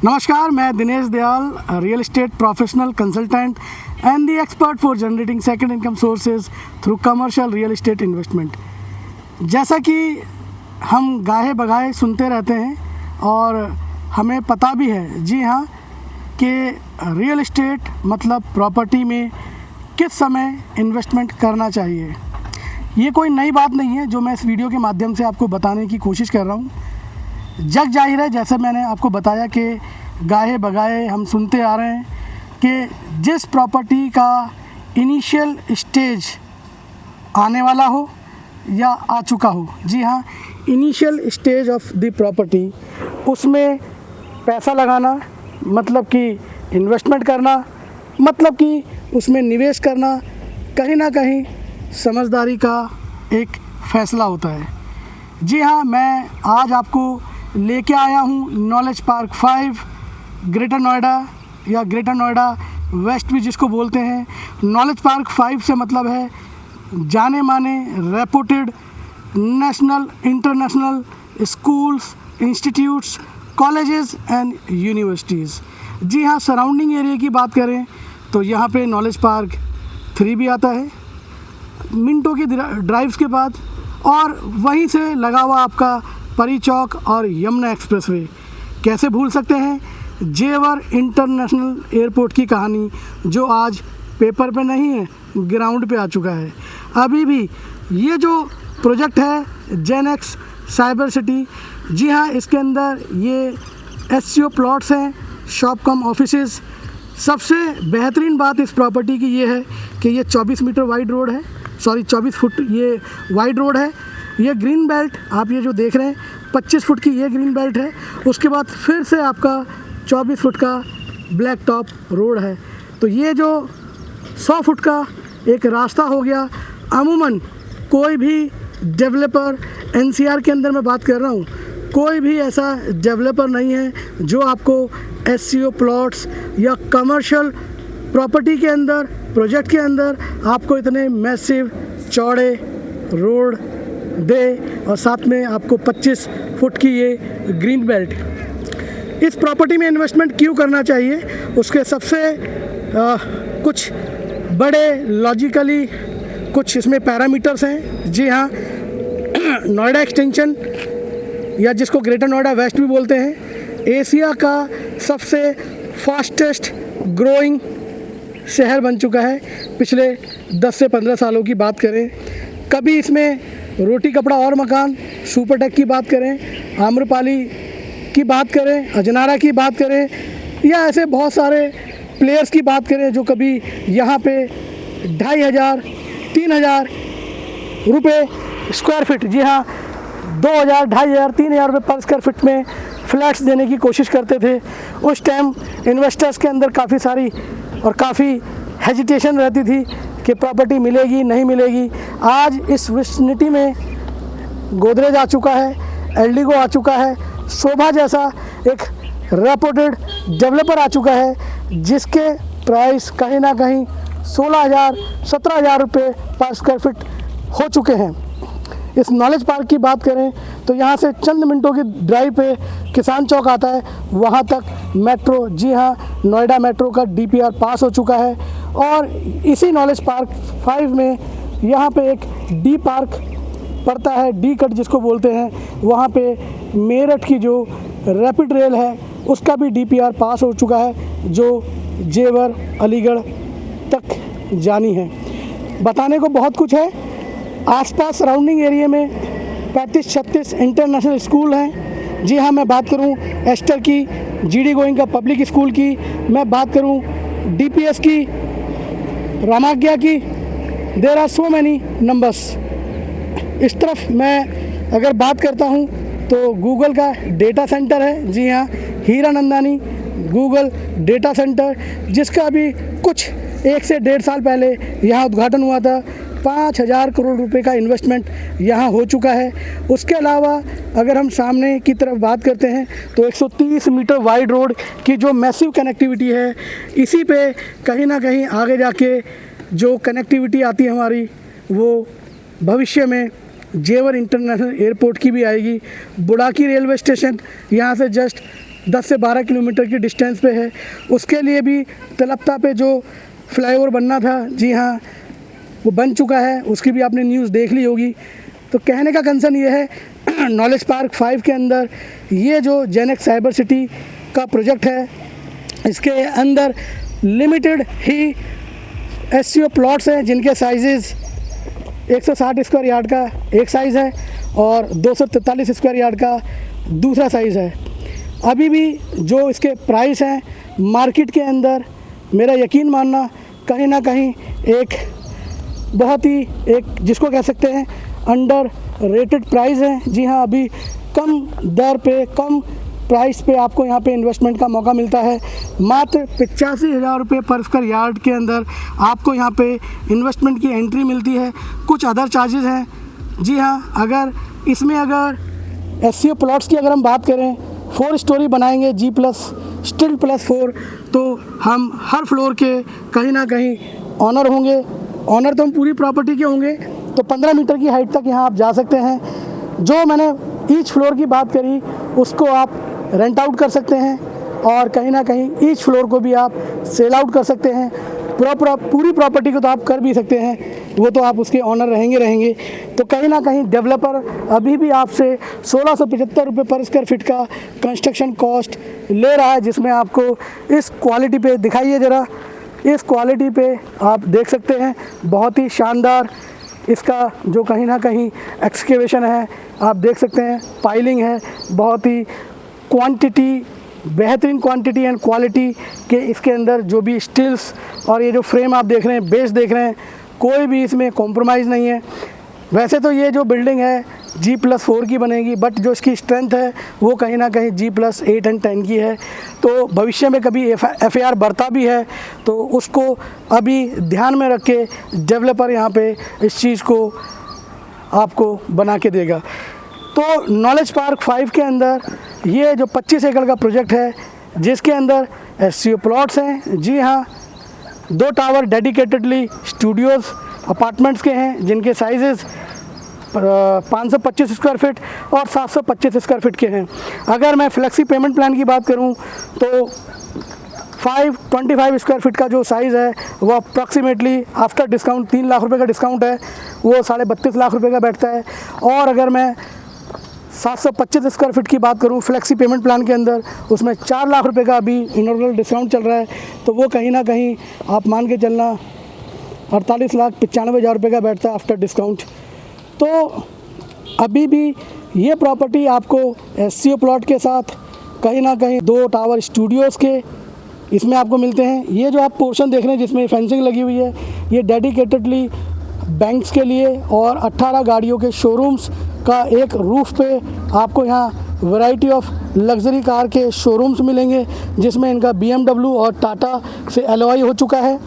नमस्कार, मैं Dinesh Dayal, real estate professional consultant and the expert for generating second income sources through commercial real estate investment. जैसा कि हम गाहे बगाहे सुनते रहते हैं और हमें पता भी है, जी हाँ, कि रियल एस्टेट मतलब प्रॉपर्टी में किस समय इन्वेस्टमेंट करना चाहिए। ये कोई नई बात नहीं है जो मैं इस वीडियो के माध्यम से आपको बताने की कोशिश कर रहा हूँ। जग जाहिर है, जैसे मैंने आपको बताया कि गाहे बगाहे हम सुनते आ रहे हैं कि जिस प्रॉपर्टी का इनिशियल स्टेज आने वाला हो या आ चुका हो, जी हाँ, initial stage of the property, उसमें पैसा लगाना मतलब कि इन्वेस्टमेंट करना, मतलब कि उसमें निवेश करना कहीं ना कहीं समझदारी का एक फ़ैसला होता है। जी हाँ, मैं आज आपको लेके आया हूँ नॉलेज पार्क 5 ग्रेटर नोएडा या ग्रेटर नोएडा वेस्ट भी जिसको बोलते हैं। नॉलेज पार्क 5 से मतलब है जाने माने reputed national international schools, institutes, colleges and universities. जी हाँ, सराउंडिंग एरिया की बात करें तो यहाँ पे नॉलेज पार्क 3 भी आता है मिनटों की ड्राइव्स के बाद, और वहीं से लगा हुआ आपका परी चौक और यमुना एक्सप्रेसवे। कैसे भूल सकते हैं जेवर इंटरनेशनल एयरपोर्ट की कहानी, जो आज पेपर पे नहीं है, ग्राउंड पे आ चुका है। अभी भी ये जो प्रोजेक्ट है जेनेक्स साइबर सिटी, जी हाँ, इसके अंदर ये एससीओ प्लॉट्स हैं, शॉप कम ऑफिसेज। सबसे बेहतरीन बात इस प्रॉपर्टी की ये है कि ये 24 मीटर वाइड रोड है, 24 फुट ये वाइड रोड है। ये ग्रीन बेल्ट आप ये जो देख रहे हैं 25 फुट की ये ग्रीन बेल्ट है, उसके बाद फिर से आपका 24 फुट का ब्लैक टॉप रोड है। तो ये जो 100 फुट का एक रास्ता हो गया। अमूमन कोई भी डेवलपर, एनसीआर के अंदर मैं बात कर रहा हूँ, कोई भी ऐसा डेवलपर नहीं है जो आपको एससीओ प्लॉट्स या कमर्शियल प्रॉपर्टी के अंदर, प्रोजेक्ट के अंदर आपको इतने मैसिव चौड़े रोड दे और साथ में आपको 25 फुट की ये ग्रीन बेल्ट। इस प्रॉपर्टी में इन्वेस्टमेंट क्यों करना चाहिए, उसके सबसे कुछ बड़े लॉजिकली कुछ इसमें पैरामीटर्स हैं। जी हाँ, नोएडा एक्सटेंशन या जिसको ग्रेटर नोएडा वेस्ट भी बोलते हैं, एशिया का सबसे फास्टेस्ट ग्रोइंग शहर बन चुका है पिछले 10 से 15 सालों की बात करें। कभी इसमें रोटी कपड़ा और मकान, सुपरटेक की बात करें, आम्रपाली की बात करें, अजनारा की बात करें, या ऐसे बहुत सारे प्लेयर्स की बात करें जो कभी यहाँ पे 2500, 3000 रुपये स्क्वायर फिट, जी हाँ, 2000, 2500, 3000 रुपये पर स्क्वायर फिट में फ्लैट्स देने की कोशिश करते थे। उस टाइम इन्वेस्टर्स के अंदर काफ़ी सारी और काफ़ी हेजिटेशन रहती थी कि प्रॉपर्टी मिलेगी नहीं मिलेगी। आज इस विसिनिटी में गोदरेज आ चुका है, एल्डिगो आ चुका है, शोभा जैसा एक रेपुटेड डेवलपर आ चुका है, जिसके प्राइस कहीं ना कहीं 16,000, 17,000 रुपये पर स्क्वायर फिट हो चुके हैं। इस नॉलेज पार्क की बात करें तो यहाँ से चंद मिनटों की ड्राइव पे किसान चौक आता है, वहाँ तक मेट्रो, जी हाँ, नोएडा मेट्रो का डीपीआर पास हो चुका है। और इसी नॉलेज पार्क 5 में यहाँ पे एक डी पार्क पड़ता है, डी कट जिसको बोलते हैं, वहाँ पे मेरठ की जो रैपिड रेल है उसका भी डीपीआर पास हो चुका है, जो जेवर अलीगढ़ तक जानी है। बताने को बहुत कुछ है। आसपास सराउंडिंग एरिया में 35-36 इंटरनेशनल स्कूल हैं। जी हाँ, मैं बात करूँ एस्टर की, जीडी गोइंका पब्लिक स्कूल की, मैं बात करूँ डीपीएस की, रामाज्ञा की, there are so many numbers. इस तरफ मैं अगर बात करता हूँ तो गूगल का डेटा सेंटर है, जी हाँ, हीरानंदानी गूगल डेटा सेंटर, जिसका अभी कुछ 1 से 1.5 साल पहले यहाँ उद्घाटन हुआ था। 5,000 करोड़ रुपए का इन्वेस्टमेंट यहाँ हो चुका है। उसके अलावा अगर हम सामने की तरफ बात करते हैं तो 130 मीटर वाइड रोड की जो मैसिव कनेक्टिविटी है, इसी पे कहीं ना कहीं आगे जाके जो कनेक्टिविटी आती है हमारी, वो भविष्य में जेवर इंटरनेशनल एयरपोर्ट की भी आएगी। बुड़ाकी रेलवे स्टेशन यहाँ से जस्ट 10 से 12 किलोमीटर की डिस्टेंस पे है। उसके लिए भी तलप्ता पे जो फ्लाईओवर बनना था, जी हाँ वो बन चुका है, उसकी भी आपने न्यूज़ देख ली होगी। तो कहने का कंसर्न ये है नॉलेज पार्क 5 के अंदर ये जो जेनेक्स साइबर सिटी का प्रोजेक्ट है, इसके अंदर लिमिटेड ही SCO प्लॉट्स हैं जिनके साइजेज़ 160 स्क्वायर यार्ड का एक साइज़ है और 243 स्क्वायर यार्ड का दूसरा साइज़ है। अभी भी जो इसके प्राइस हैं मार्केट के अंदर, मेरा यकीन मानना कहीं ना कहीं एक बहुत ही जिसको कह सकते हैं अंडर रेटेड प्राइस है। जी हाँ, अभी कम दर पे, कम प्राइस पे आपको यहाँ पे इन्वेस्टमेंट का मौका मिलता है। मात्र 85,000 रुपये पर स्क्वायर यार्ड के अंदर आपको यहाँ पे इन्वेस्टमेंट की एंट्री मिलती है। कुछ अदर चार्जेस हैं। जी हाँ, अगर इसमें SCO प्लॉट्स की अगर हम बात करें, 4 स्टोरी बनाएंगे G+ प्लस 4, तो हम हर फ्लोर के कहीं ना कहीं ऑनर होंगे। ऑनर तो हम पूरी प्रॉपर्टी के होंगे, तो 15 मीटर की हाइट तक यहाँ आप जा सकते हैं। जो मैंने ईच फ्लोर की बात करी उसको आप रेंट आउट कर सकते हैं और कहीं ना कहीं ईच फ्लोर को भी आप सेल आउट कर सकते हैं। पूरी प्रॉपर्टी को तो आप कर भी सकते हैं, वो तो आप उसके ऑनर रहेंगे। तो कहीं ना कहीं डेवलपर अभी भी आपसे 1675 रुपये पर स्क्वायर फीट का कंस्ट्रक्शन कॉस्ट ले रहा है, जिसमें आपको इस क्वालिटी पे दिखाइए ज़रा, इस क्वालिटी पे आप देख सकते हैं बहुत ही शानदार इसका जो कहीं ना कहीं एक्सकेवेशन है, आप देख सकते हैं पाइलिंग है, बहुत ही क्वांटिटी, बेहतरीन क्वांटिटी एंड क्वालिटी के इसके अंदर जो भी स्टील्स और ये जो फ्रेम आप देख रहे हैं, बेस देख रहे हैं, कोई भी इसमें कॉम्प्रोमाइज़ नहीं है। वैसे तो ये जो बिल्डिंग है G+4 की बनेगी, बट जो इसकी स्ट्रेंथ है वो कहीं ना कहीं G+8 एंड 10 की है। तो भविष्य में कभी FAR बढ़ता भी है तो उसको अभी ध्यान में रख के डेवलपर यहाँ पे इस चीज़ को आपको बना के देगा। तो नॉलेज पार्क 5 के अंदर ये जो 25 एकड़ का प्रोजेक्ट है, जिसके अंदर SCO प्लॉट्स हैं, जी हाँ 2 टावर डेडिकेटेडली स्टूडियोज़ अपार्टमेंट्स के हैं, जिनके साइजेज़ 525 स्क्वायर फीट और 725 स्क्वायर फीट के हैं। अगर मैं फ्लेक्सी पेमेंट प्लान की बात करूं तो 525 स्क्वायर फीट का जो साइज़ है वो अप्रॉक्सीमेटली आफ्टर डिस्काउंट 3 लाख रुपए का डिस्काउंट है, वो 32.5 लाख रुपए का बैठता है। और अगर मैं 725 स्क्वायर फीट की बात करूं फ्लेक्सी पेमेंट प्लान के अंदर, उसमें 4 लाख रुपए का अभी इनॉग्रेशन डिस्काउंट चल रहा है, तो वो कहीं ना कहीं आप मान के चलना 48,95,000 रुपये का बैठता है आफ्टर डिस्काउंट। तो अभी भी ये प्रॉपर्टी आपको SCO प्लॉट के साथ कहीं ना कहीं 2 टावर स्टूडियोज़ के इसमें आपको मिलते हैं। ये जो आप पोर्शन देख रहे हैं जिसमें फेंसिंग लगी हुई है, ये डेडिकेटेडली बैंक्स के लिए और 18 गाड़ियों के शोरूम्स का एक रूफ पे आपको यहाँ वैरायटी ऑफ लग्जरी कार के शोरूम्स मिलेंगे, जिसमें इनका BMW और टाटा से LOI हो चुका है।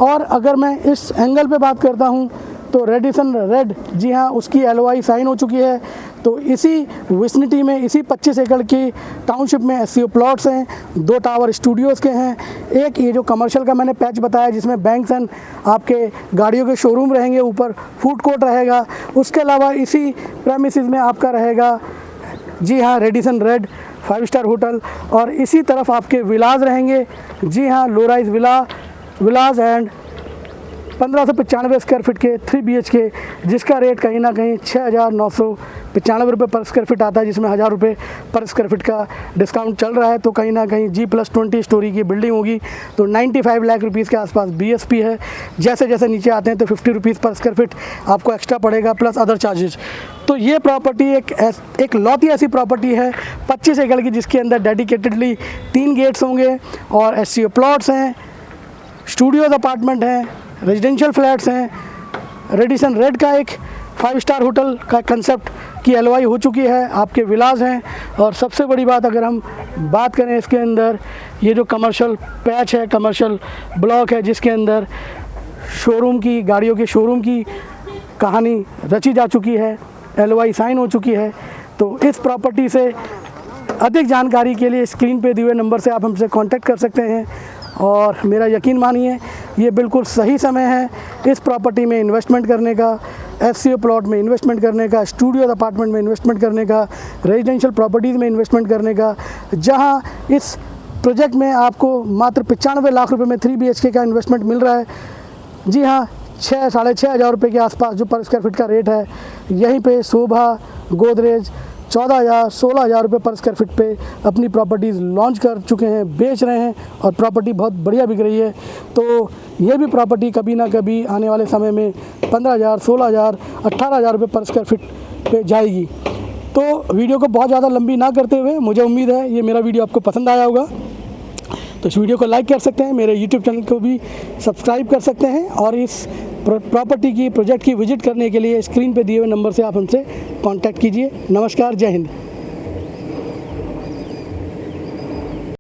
और अगर मैं इस एंगल पे बात करता हूँ तो रेडिसन रेड, जी हाँ उसकी LOI साइन हो चुकी है। तो इसी विसिनिटी में, इसी 25 एकड़ की टाउनशिप में SCO प्लॉट्स हैं, 2 टावर स्टूडियोज़ के हैं, एक ये जो कमर्शियल का मैंने पैच बताया जिसमें बैंक्स एंड आपके गाड़ियों के शोरूम रहेंगे, ऊपर फूड कोर्ट रहेगा। उसके अलावा इसी प्रेमिसेस में आपका रहेगा, जी हाँ रेडिसन रेड 5 स्टार होटल, और इसी तरफ आपके विलाज रहेंगे, जी हाँ low rise villas and 1595 square feet के 3 BHK, जिसका रेट कहीं ना कहीं 6,995 रुपये पर स्क्वायर फीट आता है, जिसमें 1,000 रुपये पर स्क्वायर फीट का डिस्काउंट चल रहा है। तो कहीं ना कहीं G+20 स्टोरी की बिल्डिंग होगी, तो 95 लाख रुपीज़ के आसपास BSP है। जैसे जैसे नीचे आते हैं तो 50 रुपीज़ पर स्क्वायर फीट आपको एक्स्ट्रा पड़ेगा, प्लस अदर चार्जेज। तो ये प्रॉपर्टी एक लौती ऐसी प्रॉपर्टी है 25 एकड़ की, जिसके अंदर डेडिकेटेडली 3 गेट्स होंगे और SCO प्लॉट्स हैं, स्टूडियोज़ अपार्टमेंट हैं, रेजिडेंशियल फ्लैट्स हैं, रेडिसन रेड का एक 5 स्टार होटल का कंसेप्ट की LOI हो चुकी है, आपके विलाज हैं। और सबसे बड़ी बात अगर हम बात करें इसके अंदर, ये जो कमर्शियल पैच है, कमर्शियल ब्लॉक है, जिसके अंदर शोरूम की, गाड़ियों के शोरूम की कहानी रची जा चुकी है, LOI साइन हो चुकी है। तो इस प्रॉपर्टी से अधिक जानकारी के लिए स्क्रीन पे दिए हुए नंबर से आप हमसे कांटेक्ट कर सकते हैं। और मेरा यकीन मानिए ये बिल्कुल सही समय है इस प्रॉपर्टी में इन्वेस्टमेंट करने का। SCO प्लॉट में इन्वेस्टमेंट करने का, स्टूडियो अपार्टमेंट में इन्वेस्टमेंट करने का, रेजिडेंशियल प्रॉपर्टीज़ में इन्वेस्टमेंट करने का, जहां इस प्रोजेक्ट में आपको मात्र 95 लाख रुपए में 3 BHK का इन्वेस्टमेंट मिल रहा है। जी हाँ, 6-6.5 हज़ार रुपये के आसपास जो पर स्क्वायर फीट का रेट है। यहीं पे शोभा गोदरेज 14,000-16,000 रुपये पर स्क्वायर फीट पे अपनी प्रॉपर्टीज़ लॉन्च कर चुके हैं, बेच रहे हैं और प्रॉपर्टी बहुत बढ़िया बिक रही है। तो ये भी प्रॉपर्टी कभी ना कभी आने वाले समय में 15,000, 16,000, 18,000 रुपये पर स्क्वायर फीट पे जाएगी। तो वीडियो को बहुत ज़्यादा लंबी ना करते हुए, मुझे उम्मीद है ये मेरा वीडियो आपको पसंद आया होगा। तो इस वीडियो को लाइक कर सकते हैं, मेरे यूट्यूब चैनल को भी सब्सक्राइब कर सकते हैं और इस प्रॉपर्टी की प्रोजेक्ट की विजिट करने के लिए स्क्रीन पे दिए हुए नंबर से आप हमसे कांटेक्ट कीजिए। नमस्कार, जय हिंद।